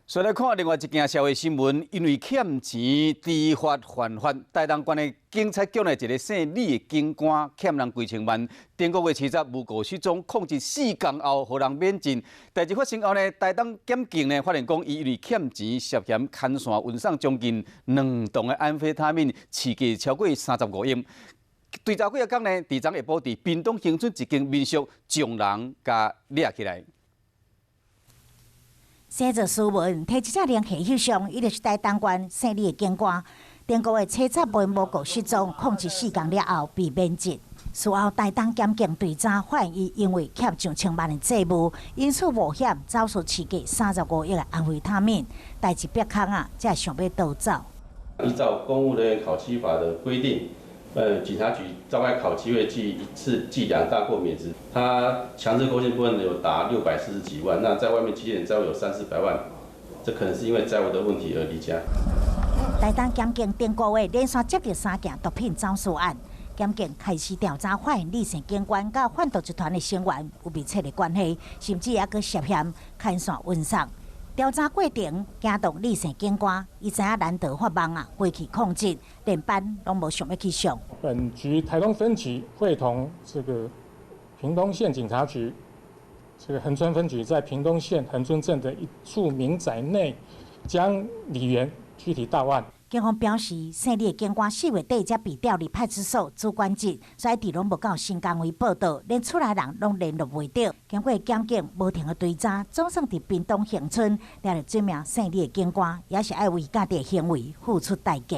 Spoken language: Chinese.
再来看另外一件社会新闻，因为欠钱知法犯法，台东县的警察局内一个姓李的警官欠人几千万，顶个月70无故失踪，控制4天后，互人免责。代志发生后呢，台东检警呢发现讲，伊因为欠钱涉嫌牵线运送将近2吨的安非他命，市价超过35亿。对查几个工呢，伫昨下晡伫屏东恒春一间民宿将人甲掠起来。 写着书文，提一只联系翕相，伊就是台东县姓李的警官。顶个月70无故失踪，控制4天了后被免责。事后台东检警对查发现伊因为欠上千万的债务，因此冒险走私市价35亿的安非他命，代志逼空啊，才想要逃走。依照公务人员考期法的规定。 警察局召开考期会计一次计2大过免职，他强制贡献部分有达640几万，那在外面积累债务有300-400万，这可能是因为债务的问题而离家。台东检警顶个月连续接到3件毒品走私案，检警开始调查，发现李姓警官甲贩毒集团的成员有密切的关系，甚至还佫涉嫌牵线运送。 调查过程惊动李姓警官，伊知影难得发梦啊，回去控制，连班拢无想要去上。本局台东分局会同这个屏东县警察局，这个恒春分局在屏东县恒春镇的一处民宅内，将李元具体到案。 警方表示，姓李的警官4月底才被调离派出所主管职，所以伫拢无到新岗位报道，连厝内人拢联络袂到。经过检警无停的追查，总算伫屏东恒春抓到这名姓李的警官，也是爱为家己的行为付出代价。